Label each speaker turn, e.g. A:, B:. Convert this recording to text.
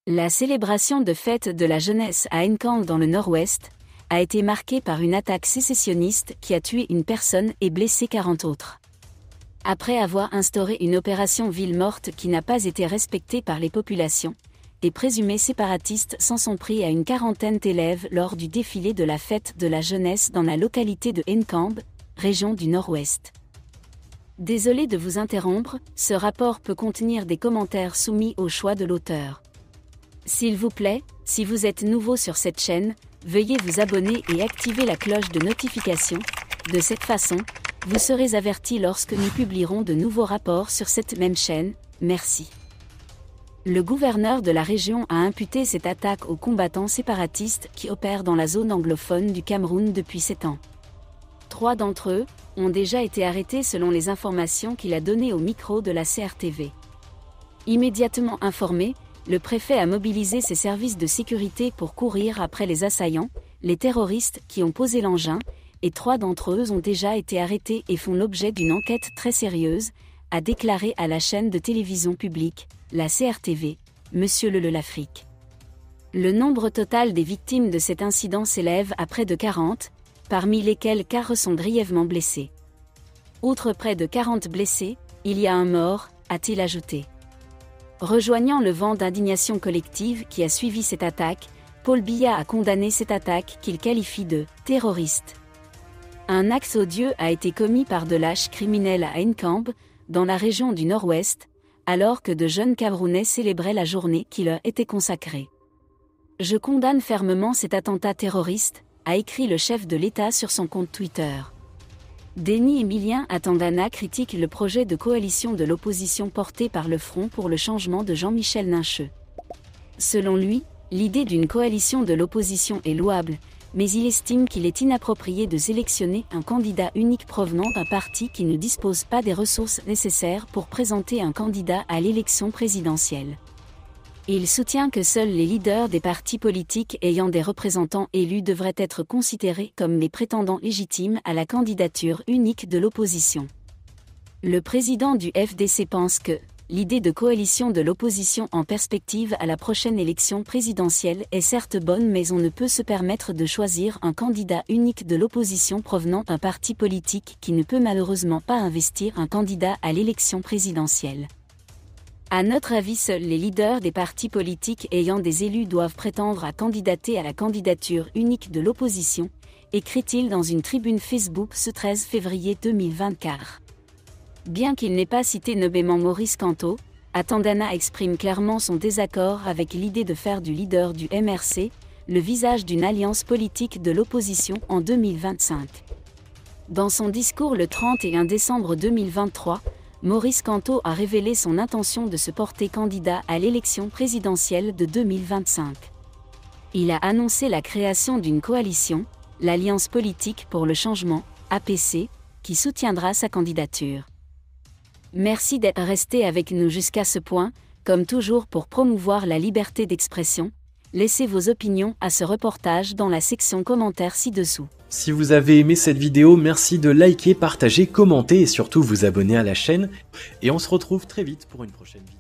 A: La célébration de fête de la jeunesse à Encamp dans le Nord-Ouest a été marquée par une attaque sécessionniste qui a tué une personne et blessé 40 autres. Après avoir instauré une opération ville morte qui n'a pas été respectée par les populations, des présumés séparatistes s'en sont pris à une quarantaine d'élèves lors du défilé de la fête de la jeunesse dans la localité de Encamp, région du Nord-Ouest. Désolé de vous interrompre, ce rapport peut contenir des commentaires soumis au choix de l'auteur. S'il vous plaît, si vous êtes nouveau sur cette chaîne, veuillez vous abonner et activer la cloche de notification. De cette façon, vous serez averti lorsque nous publierons de nouveaux rapports sur cette même chaîne. Merci. Le gouverneur de la région a imputé cette attaque aux combattants séparatistes qui opèrent dans la zone anglophone du Cameroun depuis 7 ans. 3 d'entre eux ont déjà été arrêtés selon les informations qu'il a données au micro de la CRTV. Immédiatement informé, le préfet a mobilisé ses services de sécurité pour courir après les assaillants, les terroristes qui ont posé l'engin, et 3 d'entre eux ont déjà été arrêtés et font l'objet d'une enquête très sérieuse, a déclaré à la chaîne de télévision publique, la CRTV, Monsieur Le Lafrique. Le nombre total des victimes de cet incident s'élève à près de 40, parmi lesquels 4 sont grièvement blessés. Outre près de 40 blessés, il y a un mort, a-t-il ajouté. Rejoignant le vent d'indignation collective qui a suivi cette attaque, Paul Biya a condamné cette attaque qu'il qualifie de « terroriste ». Un acte odieux a été commis par de lâches criminels à Encamp, dans la région du Nord-Ouest, alors que de jeunes Camerounais célébraient la journée qui leur était consacrée. « Je condamne fermement cet attentat terroriste », a écrit le chef de l'État sur son compte Twitter. Déni Emilien Atangana critique le projet de coalition de l'opposition porté par le Front pour le changement de Jean-Michel Nincheux. Selon lui, l'idée d'une coalition de l'opposition est louable, mais il estime qu'il est inapproprié de sélectionner un candidat unique provenant d'un parti qui ne dispose pas des ressources nécessaires pour présenter un candidat à l'élection présidentielle. Il soutient que seuls les leaders des partis politiques ayant des représentants élus devraient être considérés comme les prétendants légitimes à la candidature unique de l'opposition. Le président du FDC pense que l'idée de coalition de l'opposition en perspective à la prochaine élection présidentielle est certes bonne, mais on ne peut se permettre de choisir un candidat unique de l'opposition provenant d'un parti politique qui ne peut malheureusement pas investir un candidat à l'élection présidentielle. À notre avis, seuls les leaders des partis politiques ayant des élus doivent prétendre à candidater à la candidature unique de l'opposition, écrit-il dans une tribune Facebook ce 13 février 2024. Bien qu'il n'ait pas cité nommément Maurice Kamto, Atangana exprime clairement son désaccord avec l'idée de faire du leader du MRC le visage d'une alliance politique de l'opposition en 2025. Dans son discours le 31 décembre 2023, Maurice Kamto a révélé son intention de se porter candidat à l'élection présidentielle de 2025. Il a annoncé la création d'une coalition, l'Alliance politique pour le changement, APC, qui soutiendra sa candidature. Merci d'être resté avec nous jusqu'à ce point, comme toujours pour promouvoir la liberté d'expression. Laissez vos opinions à ce reportage dans la section commentaires ci-dessous.
B: Si vous avez aimé cette vidéo, merci de liker, partager, commenter et surtout vous abonner à la chaîne. Et on se retrouve très vite pour une prochaine vidéo.